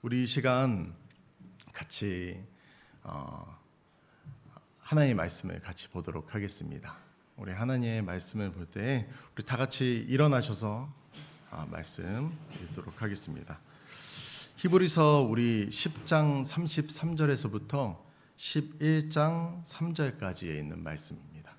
우리 이 시간 같이 하나님의 말씀을 같이 보도록 하겠습니다. 우리 하나님의 말씀을 볼 때 우리 다 같이 일어나셔서 말씀 읽도록 하겠습니다. 히브리서 우리 10장 33절에서부터 11장 3절까지에 있는 말씀입니다.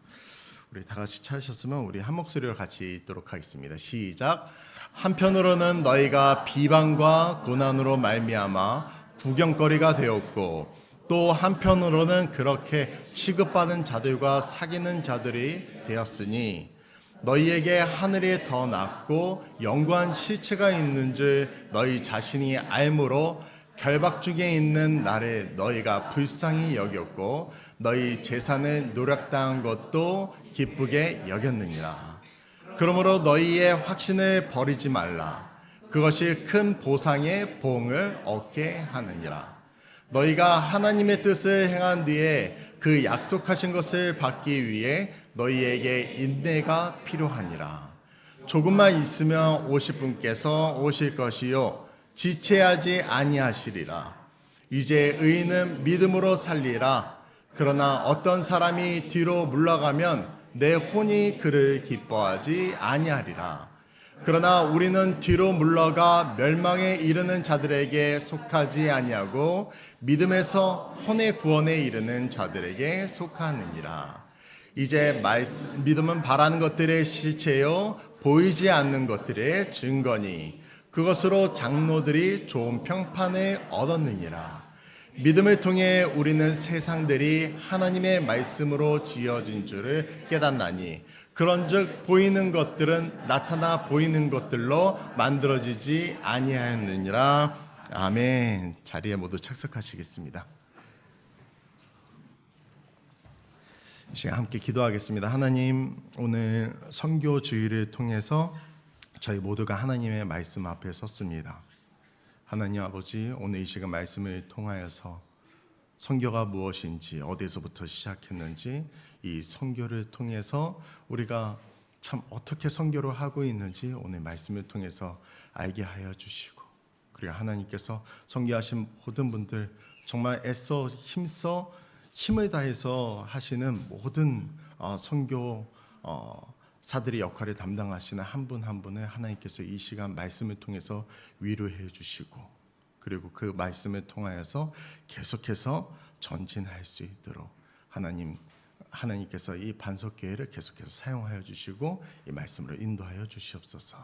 우리 다 같이 찾으셨으면 우리 한 목소리로 같이 읽도록 하겠습니다. 시작. 한편으로는 너희가 비방과 고난으로 말미암아 구경거리가 되었고 또 한편으로는 그렇게 취급받는 자들과 사귀는 자들이 되었으니 너희에게 하늘이 더 낫고 영광한 실체가 있는 줄 너희 자신이 알므로 결박 중에 있는 나를 너희가 불쌍히 여겼고 너희 재산을 노력당한 것도 기쁘게 여겼느니라. 그러므로 너희의 확신을 버리지 말라. 그것이 큰 보상의 보응을 얻게 하느니라. 너희가 하나님의 뜻을 행한 뒤에 그 약속하신 것을 받기 위해 너희에게 인내가 필요하니라. 조금만 있으면 오실 분께서 오실 것이요 지체하지 아니하시리라. 이제 의인은 믿음으로 살리라. 그러나 어떤 사람이 뒤로 물러가면 내 혼이 그를 기뻐하지 아니하리라. 그러나 우리는 뒤로 물러가 멸망에 이르는 자들에게 속하지 아니하고 믿음에서 혼의 구원에 이르는 자들에게 속하느니라. 이제 믿음은 바라는 것들의 실체요 보이지 않는 것들의 증거니 그것으로 장로들이 좋은 평판을 얻었느니라. 믿음을 통해 우리는 세상들이 하나님의 말씀으로 지어진 줄을 깨닫나니 그런즉 보이는 것들은 나타나 보이는 것들로 만들어지지 아니하였느니라. 아멘. 자리에 모두 착석하시겠습니다. 이 시간 함께 기도하겠습니다. 하나님, 오늘 선교 주일을 통해서 저희 모두가 하나님의 말씀 앞에 섰습니다. 하나님 아버지, 오늘 이 시간 말씀을 통하여서 선교가 무엇인지, 어디서부터 시작했는지, 이 선교를 통해서 우리가 참 어떻게 선교를 하고 있는지 오늘 말씀을 통해서 알게 하여 주시고, 그리고 하나님께서 선교하신 모든 분들 정말 애써 힘써 힘을 다해서 하시는 모든 선교 사들의 역할을 담당하시는 한 분 한 분을 하나님께서 이 시간 말씀을 통해서 위로해 주시고, 그리고 그 말씀을 통하여서 계속해서 전진할 수 있도록 하나님께서 이 반석교회를 계속해서 사용하여 주시고 이 말씀으로 인도하여 주시옵소서.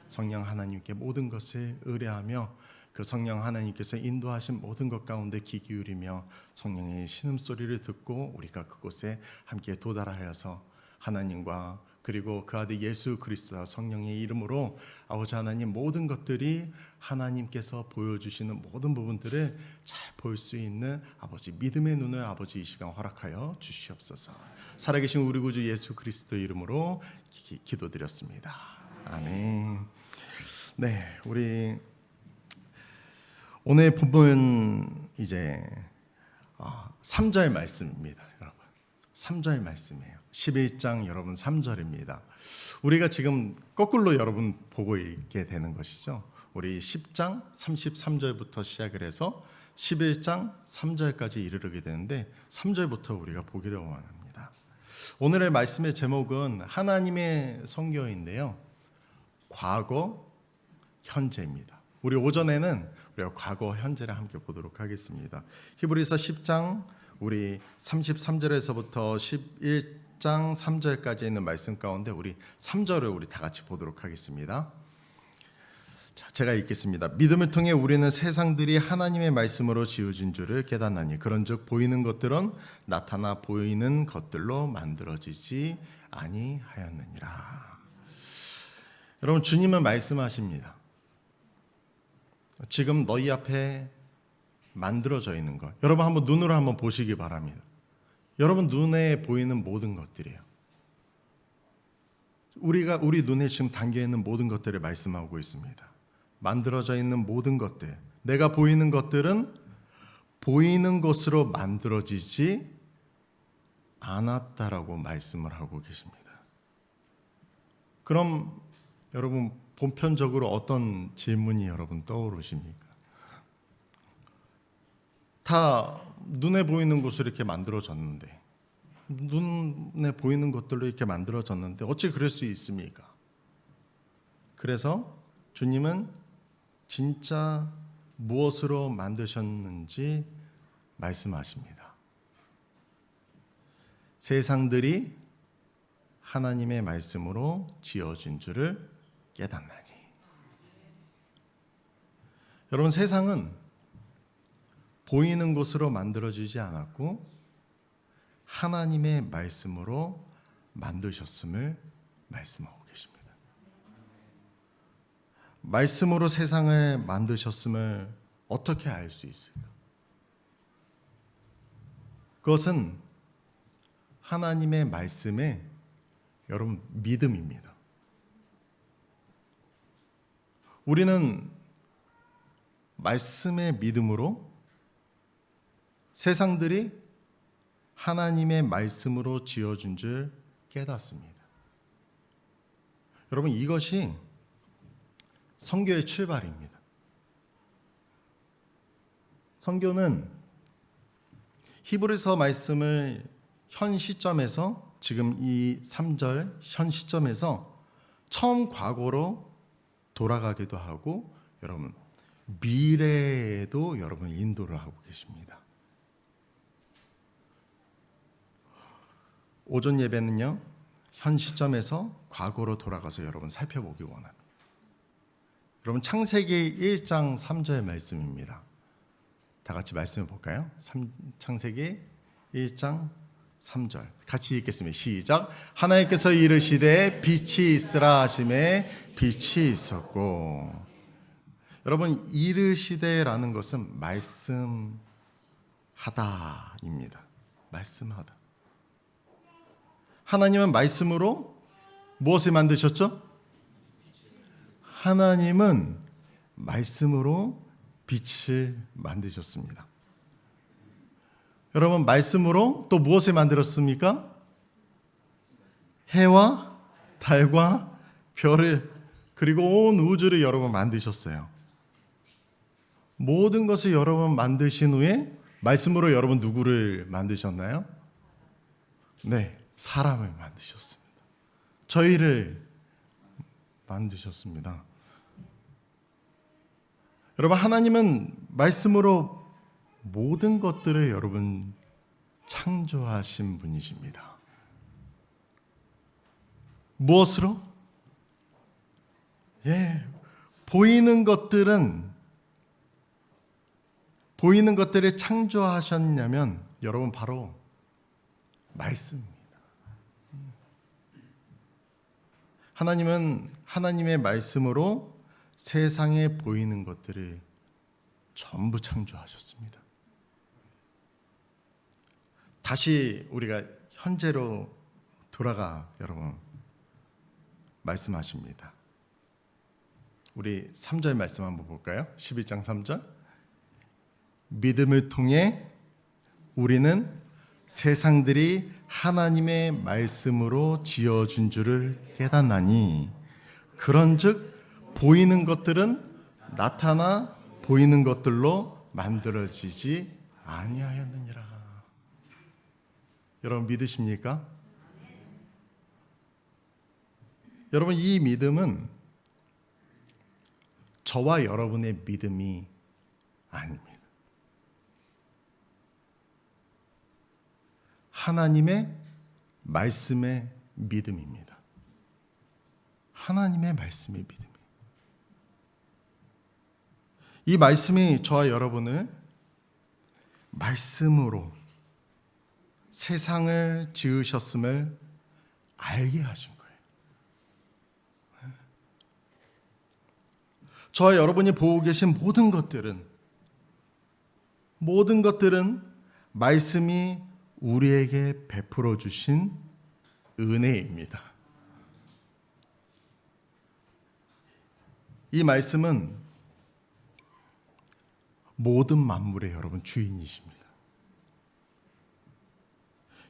성령 하나님께 모든 것을 의뢰하며 그 성령 하나님께서 인도하신 모든 것 가운데 귀 기울이며 성령의 신음소리를 듣고 우리가 그곳에 함께 도달하여서 하나님과 그리고 그 아들 예수 그리스도와 성령의 이름으로 아버지 하나님 모든 것들이 하나님께서 보여주시는 모든 부분들을 잘 볼 수 있는 아버지 믿음의 눈을 아버지 이 시간 허락하여 주시옵소서. 살아계신 우리 구주 예수 그리스도 이름으로 기도드렸습니다. 아멘. 네, 우리 오늘 본문 이제 3절 말씀입니다, 여러분. 3절 말씀이에요. 11장 여러분 3절입니다. 우리가 지금 거꾸로 여러분 보고 있게 되는 것이죠. 우리 10장 33절부터 시작을 해서 11장 3절까지 이르게 되는데 3절부터 우리가 보기를 원합니다. 오늘의 말씀의 제목은 하나님의 선교인데요. 과거, 현재입니다. 우리 오전에는 우리가 과거, 현재를 함께 보도록 하겠습니다. 히브리서 10장 우리 33절에서부터 11장 3절까지 있는 말씀 가운데 우리 3절을 우리 다 같이 보도록 하겠습니다. 자, 제가 읽겠습니다. 믿음을 통해 우리는 세상들이 하나님의 말씀으로 지어진 줄을 깨닫나니 그런즉 보이는 것들은 나타나 보이는 것들로 만들어지지 아니하였느니라. 여러분, 주님은 말씀하십니다. 지금 너희 앞에 만들어져 있는 것, 여러분 한번 눈으로 한번 보시기 바랍니다. 여러분 눈에 보이는 모든 것들이에요. 우리 눈에 지금 담겨 있는 모든 것들을 말씀하고 있습니다. 만들어져 있는 모든 것들, 내가 보이는 것들은 보이는 것으로 만들어지지 않았다라고 말씀을 하고 계십니다. 그럼 여러분 보편적으로 어떤 질문이 여러분 떠오르십니까? 다 눈에 보이는 곳으로 이렇게 만들어졌는데, 눈에 보이는 것들로 이렇게 만들어졌는데 어찌 그럴 수 있습니까? 그래서 주님은 진짜 무엇으로 만드셨는지 말씀하십니다. 세상들이 하나님의 말씀으로 지어진 줄을 깨닫나니. 여러분, 세상은 보이는 것으로 만들어지지 않았고 하나님의 말씀으로 만드셨음을 말씀하고 계십니다. 말씀으로 세상을 만드셨음을 어떻게 알 수 있을까? 그것은 하나님의 말씀에 여러분 믿음입니다. 우리는 말씀의 믿음으로 세상들이 하나님의 말씀으로 지어준 줄 깨닫습니다. 여러분, 이것이 선교의 출발입니다. 선교는 히브리서 말씀을 현 시점에서, 지금 이 3절 현 시점에서 처음 과거로 돌아가기도 하고 여러분 미래에도 여러분 인도를 하고 계십니다. 오전 예배는요, 현 시점에서 과거로 돌아가서 여러분 살펴보기 원합니다. 여러분, 창세기 1장 3절 말씀입니다. 다 같이 말씀해 볼까요? 창세기 1장 3절 같이 읽겠습니다. 시작. 하나님께서 이르시되 빛이 있으라 하심에 빛이 있었고. 여러분, 이르시되라는 것은 말씀하다입니다. 말씀하다. 하나님은 말씀으로 무엇을 만드셨죠? 하나님은 말씀으로 빛을 만드셨습니다. 여러분, 말씀으로 또 무엇을 만들었습니까? 해와 달과 별을, 그리고 온 우주를 여러분 만드셨어요. 모든 것을 여러분 만드신 후에 말씀으로 여러분 누구를 만드셨나요? 네, 사람을 만드셨습니다. 저희를 만드셨습니다. 여러분, 하나님은 말씀으로 모든 것들을 여러분 창조하신 분이십니다. 무엇으로? 보이는 것들을 창조하셨냐면 여러분 바로 말씀입니다. 하나님은 하나님의 말씀으로 세상에 보이는 것들을 전부 창조하셨습니다. 다시 우리가 현재로 돌아가 여러분 말씀하십니다. 우리 3절 말씀 한번 볼까요? 11장 3절. 믿음을 통해 우리는 세상들이 하나님의 말씀으로 지어준 줄을 깨닫나니 그런즉 보이는 것들은 나타나 보이는 것들로 만들어지지 아니하였느니라. 여러분 믿으십니까? 여러분, 이 믿음은 저와 여러분의 믿음이 아닙니다. 하나님의 말씀의 믿음입니다. 하나님의 말씀의 믿음. 이 말씀이 저와 여러분을 말씀으로 세상을 지으셨음을 알게 하신 거예요. 저와 여러분이 보고 계신 모든 것들은 말씀이 우리에게 베풀어 주신 은혜입니다. 이 말씀은 모든 만물의 여러분 주인이십니다.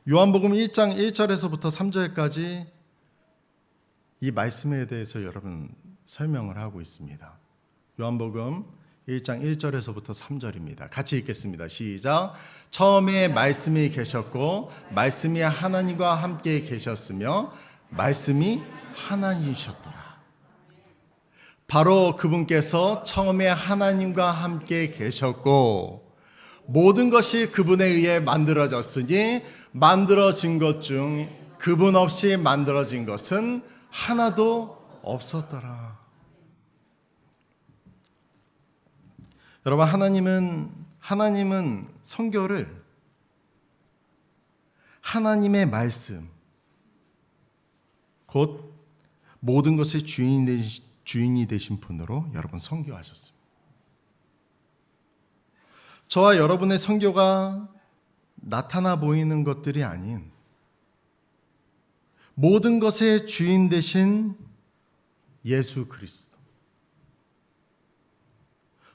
요한복음 1장 1절에서부터 3절까지 이 말씀에 대해서 여러분 설명을 하고 있습니다. 요한복음 1장 1절에서부터 3절입니다. 같이 읽겠습니다. 시작. 처음에 말씀이 계셨고 말씀이 하나님과 함께 계셨으며 말씀이 하나님이셨더라. 바로 그분께서 처음에 하나님과 함께 계셨고 모든 것이 그분에 의해 만들어졌으니 만들어진 것 중 그분 없이 만들어진 것은 하나도 없었더라. 여러분, 하나님은 성경을 하나님의 말씀, 곧 모든 것의 주인이 되신 분으로 여러분 성교하셨습니다. 저와 여러분의 성교가 나타나 보이는 것들이 아닌 모든 것의 주인 되신 예수 그리스도,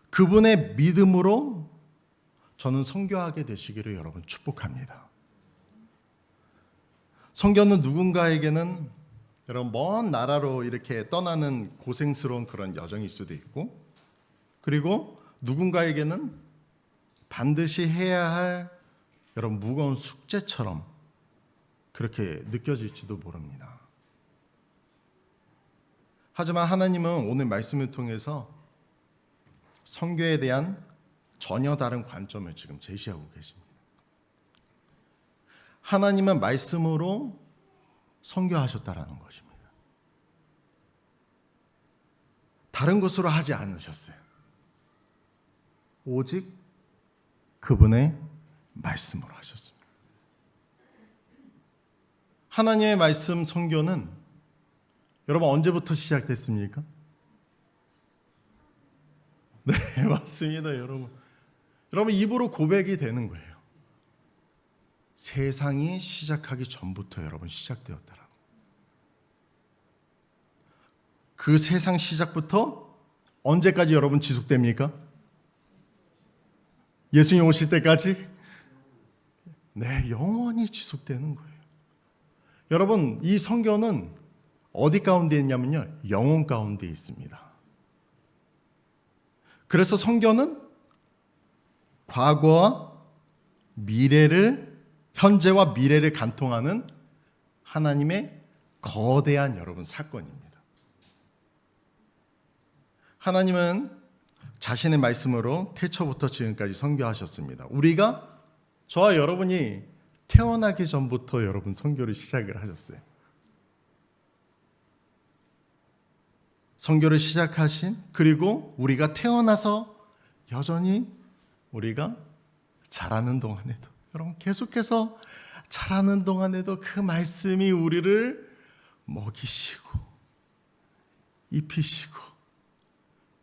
그분의 믿음으로 저는 성교하게 되시기를 여러분 축복합니다. 성교는 누군가에게는 여러분 먼 나라로 이렇게 떠나는 고생스러운 그런 여정일 수도 있고, 그리고 누군가에게는 반드시 해야 할 여러분 무거운 숙제처럼 그렇게 느껴질지도 모릅니다. 하지만 하나님은 오늘 말씀을 통해서 성교에 대한 전혀 다른 관점을 지금 제시하고 계십니다. 하나님은 말씀으로 성교하셨다라는 것입니다. 다른 것으로 하지 않으셨어요. 오직 그분의 말씀으로 하셨습니다. 하나님의 말씀 성교는 여러분 언제부터 시작됐습니까? 네, 맞습니다, 여러분. 여러분 입으로 고백이 되는 거예요. 세상이 시작하기 전부터 여러분 시작되었다라고. 그 세상 시작부터 언제까지 여러분 지속됩니까? 예수님 오실 때까지? 네, 영원히 지속되는 거예요. 여러분, 이 성경은 어디 가운데 있냐면요, 영혼 가운데 있습니다. 그래서 성경은 과거와 현재와 미래를 관통하는 하나님의 거대한 여러분 사건입니다. 하나님은 자신의 말씀으로 태초부터 지금까지 선교하셨습니다. 우리가, 저와 여러분이 태어나기 전부터 여러분 선교를 시작을 하셨어요. 선교를 시작하신, 그리고 우리가 태어나서 여전히 우리가 자라는 동안에도, 여러분 계속해서 자라는 동안에도 그 말씀이 우리를 먹이시고 입히시고,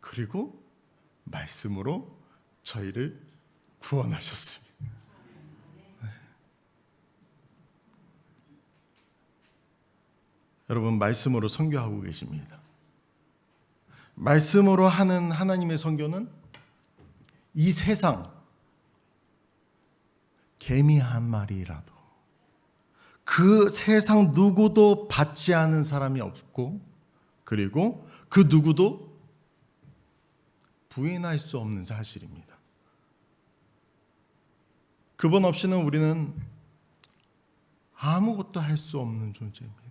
그리고 말씀으로 저희를 구원하셨습니다. 네. 여러분 말씀으로 선교하고 계십니다. 말씀으로 하는 하나님의 선교는 이 세상 개미 한 마리라도, 그 세상 누구도 받지 않은 사람이 없고, 그리고 그 누구도 부인할 수 없는 사실입니다. 그분 없이는 우리는 아무것도 할 수 없는 존재입니다.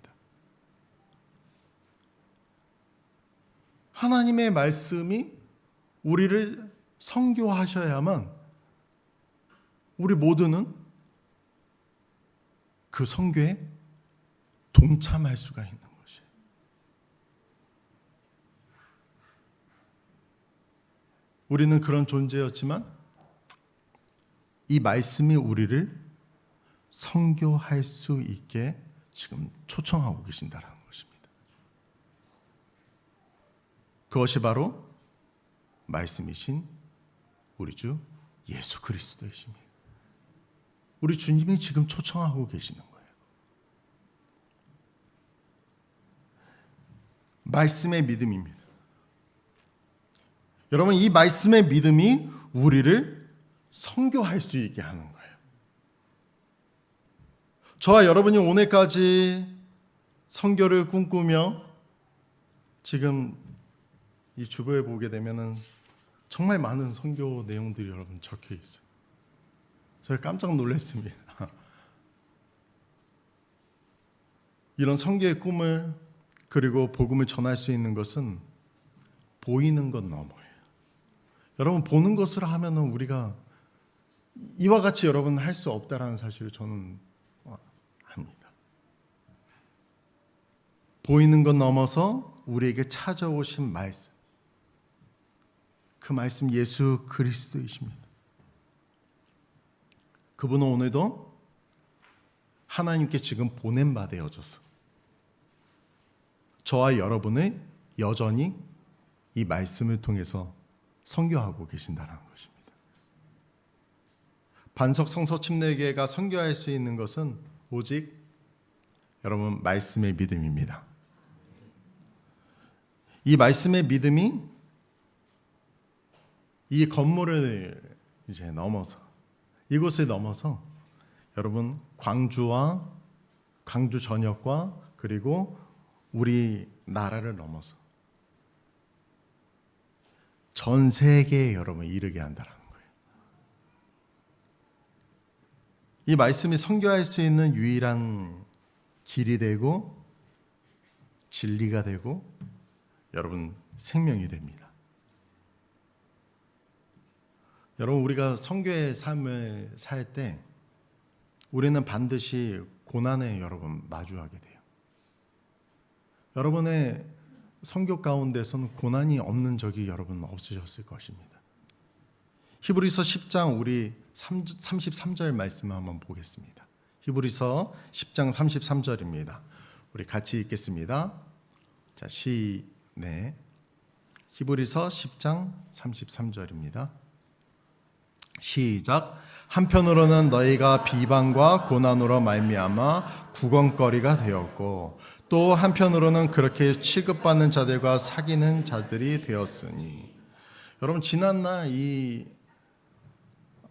하나님의 말씀이 우리를 선교하셔야만 우리 모두는 그 선교에 동참할 수가 있는 것이에요. 우리는 그런 존재였지만 이 말씀이 우리를 선교할 수 있게 지금 초청하고 계신다는 것입니다. 그것이 바로 말씀이신 우리 주 예수 그리스도이십니다. 우리 주님이 지금 초청하고 계시는 거예요. 말씀의 믿음입니다. 여러분, 이 말씀의 믿음이 우리를 선교할 수 있게 하는 거예요. 저와 여러분이 오늘까지 선교를 꿈꾸며 지금 이 주보에 보게 되면은 정말 많은 선교 내용들이 여러분 적혀 있어요. 저희 깜짝 놀랐습니다. 이런 선교의 꿈을 그리고 복음을 전할 수 있는 것은 보이는 것 너머예요. 여러분 보는 것을 하면은 우리가 이와 같이 여러분 할 수 없다라는 사실을 저는 합니다. 보이는 것 넘어서 우리에게 찾아오신 말씀, 그 말씀 예수 그리스도이십니다. 그분은 오늘도 하나님께 지금 보낸 바 되어져서 저와 여러분을 여전히 이 말씀을 통해서 선교하고 계신다는 것입니다. 반석 성서 침례교회가 선교할 수 있는 것은 오직 여러분 말씀의 믿음입니다. 이 말씀의 믿음이 이 건물을 이제 넘어서 이곳을 넘어서 여러분 광주와 광주 전역과 그리고 우리 나라를 넘어서 전 세계에 여러분 이르게 한다는 거예요. 이 말씀이 선교할 수 있는 유일한 길이 되고 진리가 되고 여러분 생명이 됩니다. 여러분 우리가 선교의 삶을 살 때 우리는 반드시 고난에 여러분 마주하게 돼요. 여러분의 선교 가운데서는 고난이 없는 적이 여러분 없으셨을 것입니다. 히브리서 10장 우리 33절 말씀을 한번 보겠습니다. 히브리서 10장 33절입니다. 우리 같이 읽겠습니다. 자, 히브리서 10장 33절입니다. 시작. 한편으로는 너희가 비방과 고난으로 말미암아 구걸거리가 되었고 또 한편으로는 그렇게 취급받는 자들과 사귀는 자들이 되었으니. 여러분 지난날 이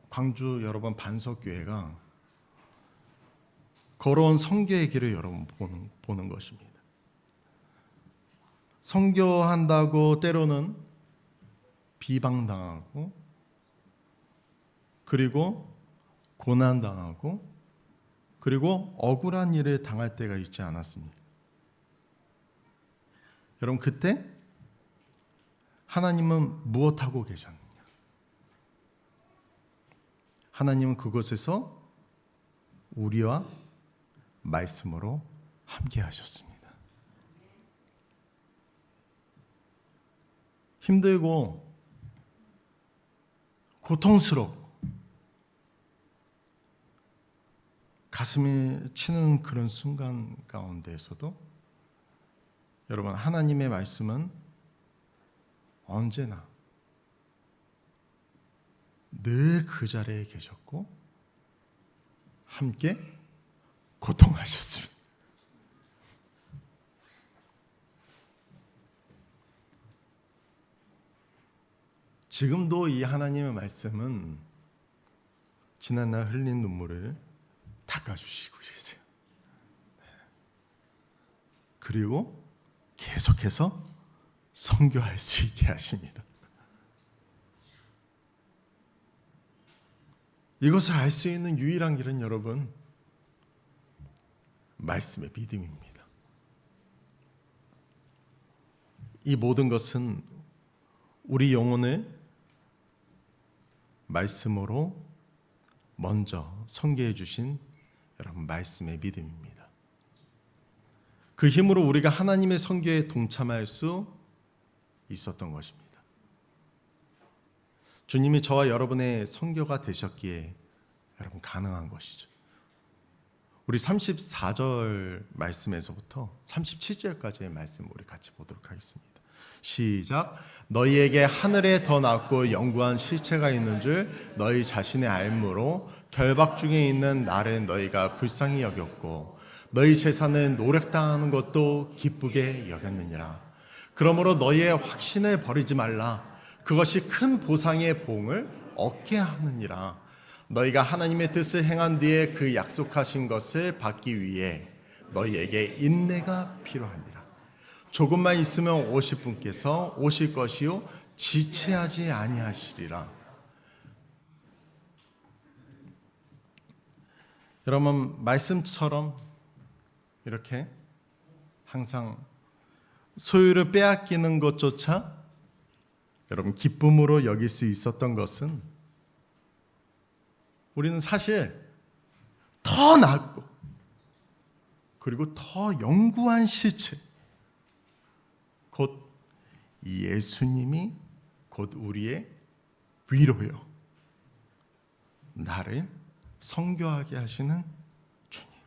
광주 여러분 반석교회가 걸어온 선교의 길을 여러분 보는 것입니다. 선교한다고 때로는 비방당하고 그리고 고난당하고 그리고 억울한 일을 당할 때가 있지 않았습니까? 여러분 그때 하나님은 무엇하고 계셨느냐? 하나님은 그곳에서 우리와 말씀으로 함께 하셨습니다. 힘들고 고통스럽고 가슴이 치는 그런 순간 가운데에서도 여러분 하나님의 말씀은 언제나 늘 그 자리에 계셨고 함께 고통하셨습니다. 지금도 이 하나님의 말씀은 지난날 흘린 눈물을 닦아주시고 계세요. 그리고 계속해서 선교할 수 있게 하십니다. 이것을 알 수 있는 유일한 길은 여러분 말씀의 믿음입니다. 이 모든 것은 우리 영혼을 말씀으로 먼저 선교해 주신 여러분 말씀의 믿음입니다. 그 힘으로 우리가 하나님의 선교에 동참할 수 있었던 것입니다. 주님이 저와 여러분의 선교가 되셨기에 여러분 가능한 것이죠. 우리 34절 말씀에서부터 37절까지의 말씀 우리 같이 보도록 하겠습니다. 시작. 너희에게 하늘에 더 낫고 영구한 실체가 있는 줄 너희 자신의 알므로 결박 중에 있는 나를 너희가 불쌍히 여겼고 너희 재산을 노력당하는 것도 기쁘게 여겼느니라. 그러므로 너희의 확신을 버리지 말라. 그것이 큰 보상의 봉을 얻게 하느니라. 너희가 하나님의 뜻을 행한 뒤에 그 약속하신 것을 받기 위해 너희에게 인내가 필요하니라. 조금만 있으면 오실 분께서 오실 것이요 지체하지 아니하시리라. 여러분, 말씀처럼 이렇게 항상 소유를 빼앗기는 것조차 여러분 기쁨으로 여길 수 있었던 것은 우리는 사실 더 낫고 그리고 더 영구한 실체, 곧 예수님이 곧 우리의 위로요, 나를 성교하게 하시는 주님,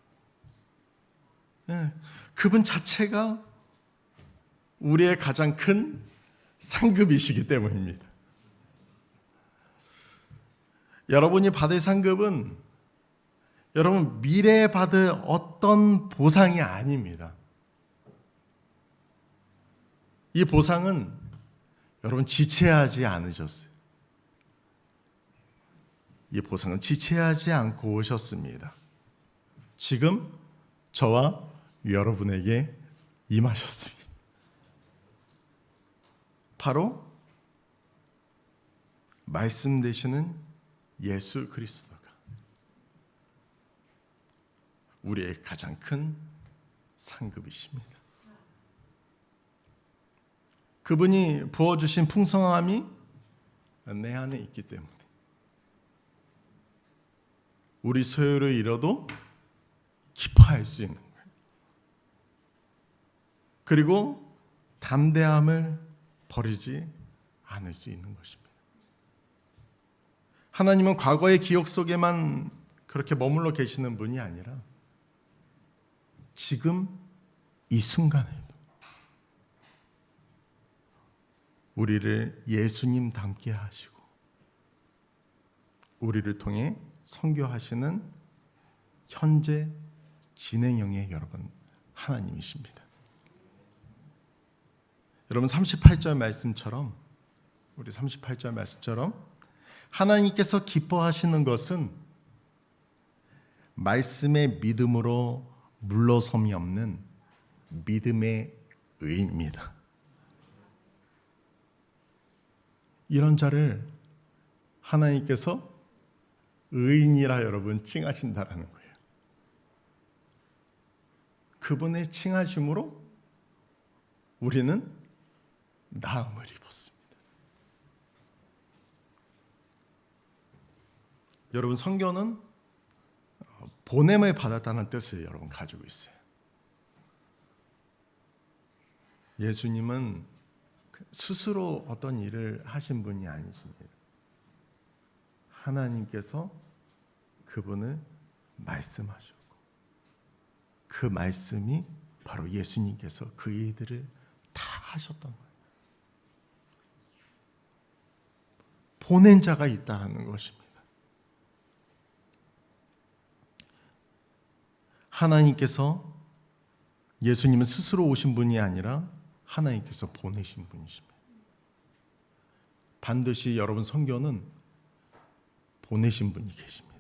그분 자체가 우리의 가장 큰 상급이시기 때문입니다. 여러분이 받을 상급은 여러분 미래에 받을 어떤 보상이 아닙니다. 이 보상은 여러분 지체하지 않으셨어요. 이 보상은 지체하지 않고 오셨습니다. 지금 저와 여러분에게 임하셨습니다. 바로 말씀 되시는 예수 그리스도가 우리의 가장 큰 상급이십니다. 그분이 부어주신 풍성함이 내 안에 있기 때문에 우리 소유를 잃어도 기뻐할 수 있는 거예요. 그리고 담대함을 버리지 않을 수 있는 것입니다. 하나님은 과거의 기억 속에만 그렇게 머물러 계시는 분이 아니라 지금 이 순간에도 우리를 예수님 닮게 하시고 우리를 통해 선교하시는 현재 진행형의 여러분 하나님이십니다. 여러분 38절 말씀처럼 우리 38절 말씀처럼 하나님께서 기뻐하시는 것은 말씀의 믿음으로 물러섬이 없는 믿음의 의입니다. 이런 자를 하나님께서 의인이라 여러분 칭하신다라는 거예요. 그분의 칭하심으로 우리는 나음을 입었습니다. 여러분 성경은 보냄을 받았다는 뜻을 여러분 가지고 있어요. 예수님은 스스로 어떤 일을 하신 분이 아니십니다. 하나님께서 그분을 말씀하셨고 그 말씀이 바로 예수님께서 그 일들을 다 하셨던 거예요. 보낸 자가 있다는 것입니다. 하나님께서 예수님은 스스로 오신 분이 아니라 하나님께서 보내신 분이십니다. 반드시 여러분 성경은 보내신 분이 계십니다.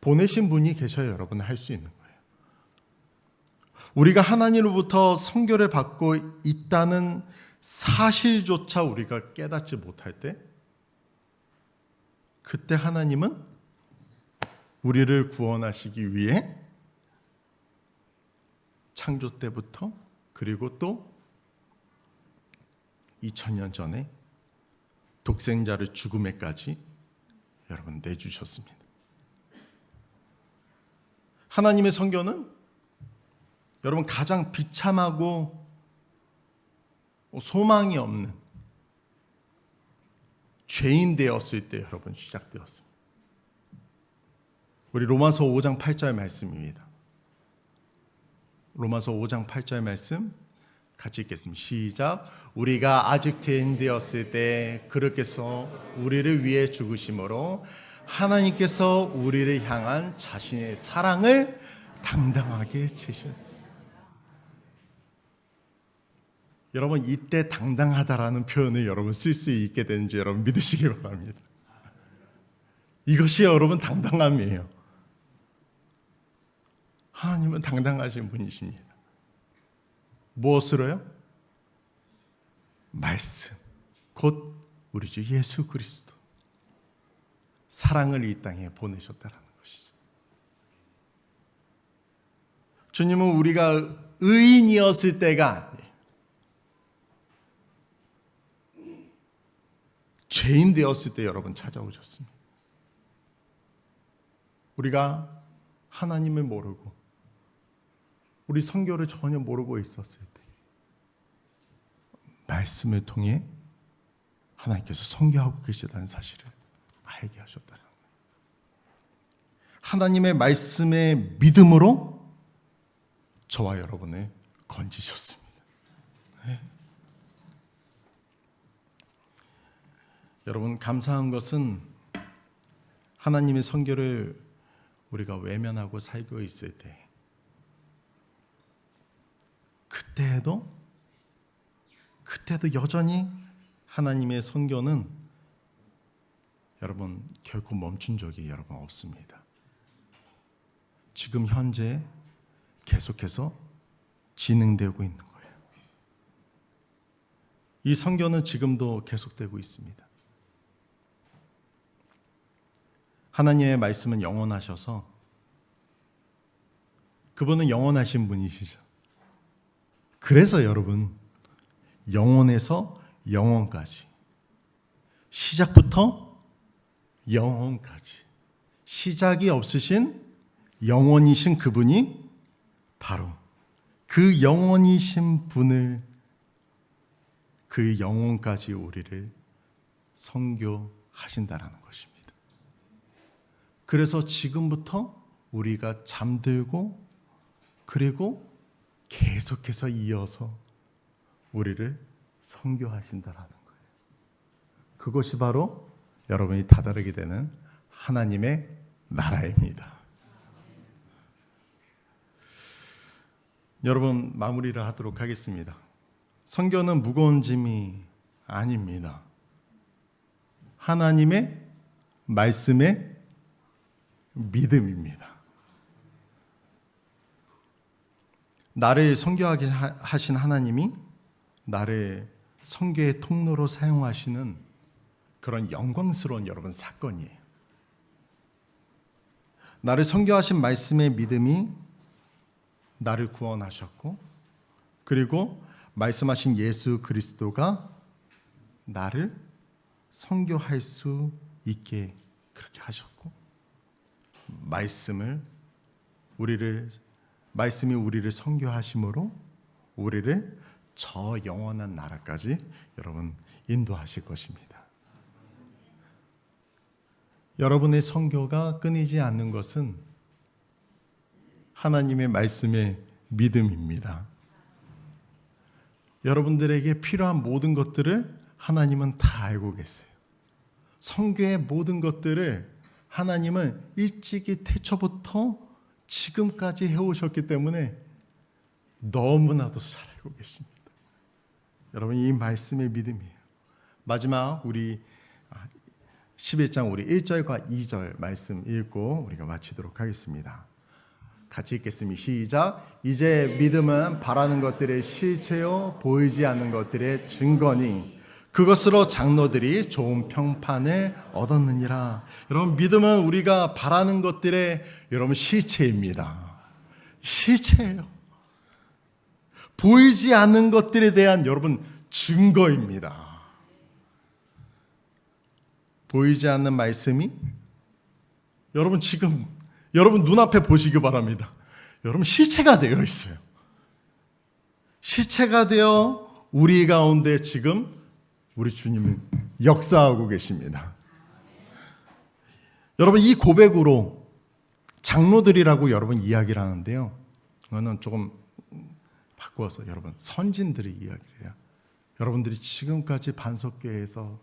보내신 분이 계셔야 여러분 할 수 있는 거예요. 우리가 하나님으로부터 선교를 받고 있다는 사실조차 우리가 깨닫지 못할 때 그때 하나님은 우리를 구원하시기 위해 창조 때부터 그리고 또 2000년 전에 독생자를 죽음에까지 여러분 내주셨습니다. 하나님의 선교는 여러분 가장 비참하고 소망이 없는 죄인 되었을 때 여러분 시작되었습니다. 우리 로마서 5장 8절 말씀입니다. 로마서 5장 8절 말씀 같이 읽겠습니다. 시작. 우리가 아직 죄인 되었을 때 그렇게서 우리를 위해 죽으심으로 하나님께서 우리를 향한 자신의 사랑을 당당하게 제시했습니다. 여러분 이때 당당하다라는 표현을 여러분 쓸 수 있게 되는지 여러분 믿으시기 바랍니다. 이것이 여러분 당당함이에요. 하나님은 당당하신 분이십니다. 무엇으로요? 말씀, 곧 우리 주 예수 그리스도, 사랑을 이 땅에 보내셨다라는 것이죠. 주님은 우리가 의인이었을 때가 아니에요. 죄인 되었을 때 여러분 찾아오셨습니다. 우리가 하나님을 모르고 우리 성교를 전혀 모르고 있었을 때 말씀을 통해 하나님께서 성교하고 계시다는 사실을 알게 하셨다는 거예요. 하나님의 말씀의 믿음으로 저와 여러분을 건지셨습니다. 네. 여러분, 감사한 것은 하나님의 성교를 우리가 외면하고 살고 있을 때 그때도 여전히 하나님의 선교는 여러분 결코 멈춘 적이 여러분 없습니다. 지금 현재 계속해서 진행되고 있는 거예요. 이 선교는 지금도 계속되고 있습니다. 하나님의 말씀은 영원하셔서 그분은 영원하신 분이시죠. 그래서 여러분 영원에서 영원까지, 시작부터 영원까지 시작이 없으신 영원이신 그분이 바로 그 영원이신 분을, 그 영원까지 우리를 선교하신다라는 것입니다. 그래서 지금부터 우리가 잠들고 그리고 계속해서 이어서 우리를 선교하신다라는 거예요. 그것이 바로 여러분이 다다르게 되는 하나님의 나라입니다. 여러분, 마무리를 하도록 하겠습니다. 선교는 무거운 짐이 아닙니다. 하나님의 말씀의 믿음입니다. 나를 선교하게 하신 하나님이 나를 선교의 통로로 사용하시는 그런 영광스러운 여러분 사건이에요. 나를 선교하신 말씀의 믿음이 나를 구원하셨고, 그리고 말씀하신 예수 그리스도가 나를 선교할 수 있게 그렇게 하셨고, 말씀이 우리를 선교하심으로 우리를 저 영원한 나라까지 여러분 인도하실 것입니다. 여러분의 선교가 끊이지 않는 것은 하나님의 말씀의 믿음입니다. 여러분들에게 필요한 모든 것들을 하나님은 다 알고 계세요. 선교의 모든 것들을 하나님은 일찍이 태초부터 지금까지 해오셨기 때문에 너무나도 잘 알고 계십니다. 여러분, 이 말씀의 믿음이에요. 마지막 우리 11장 우리 1절과 2절 말씀 읽고 우리가 마치도록 하겠습니다. 같이 읽겠습니다. 시작. 이제 믿음은 바라는 것들의 실체요 보이지 않는 것들의 증거니 그것으로 장로들이 좋은 평판을 얻었느니라. 여러분, 믿음은 우리가 바라는 것들의 여러분 실체입니다. 실체예요. 보이지 않는 것들에 대한 여러분 증거입니다. 보이지 않는 말씀이 여러분 지금 여러분 눈앞에 보시기 바랍니다. 여러분 실체가 되어 있어요. 실체가 되어 우리 가운데 지금 우리 주님은 역사하고 계십니다. 여러분, 이 고백으로 장로들이라고 여러분 이야기를 하는데요. 저는 조금 바꾸어서 여러분 선진들의 이야기를 해요. 여러분들이 지금까지 반석교회에서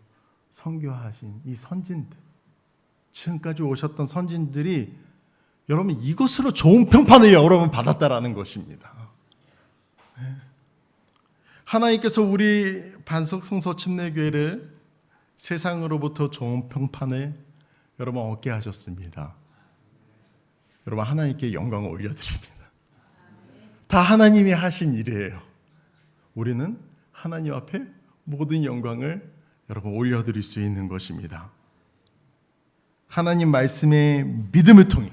선교하신 이 선진들, 지금까지 오셨던 선진들이 여러분 이것으로 좋은 평판을 여러분 받았다라는 것입니다. 하나님께서 우리 반석성서 침례교회를 세상으로부터 좋은 평판을 여러분 얻게 하셨습니다. 여러분, 하나님께 영광을 올려드립니다. 다 하나님이 하신 일이에요. 우리는 하나님 앞에 모든 영광을 여러분 올려드릴 수 있는 것입니다. 하나님 말씀의 믿음을 통해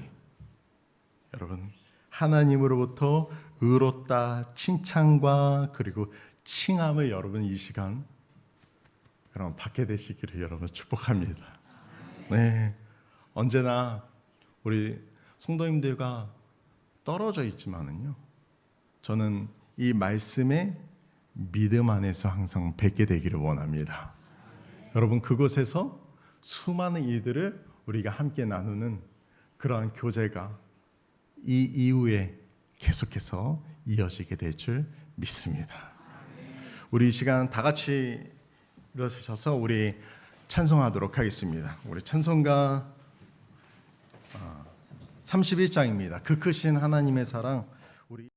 여러분 하나님으로부터 의롭다 칭찬과 그리고 칭함을 여러분 이 시간 여러분 받게 되시기를 여러분 축복합니다. 네, 언제나 우리 성도님들과 떨어져 있지만은요, 저는 이 말씀의 믿음 안에서 항상 뵙게 되기를 원합니다. 여러분 그곳에서 수많은 일들을 우리가 함께 나누는 그러한 교제가 이 이후에 계속해서 이어지게 될 줄 믿습니다. 우리 이 시간 다 같이 일어서셔서 우리 찬송하도록 하겠습니다. 우리 찬송가 31장입니다. 그 크신 하나님의 사랑. 우리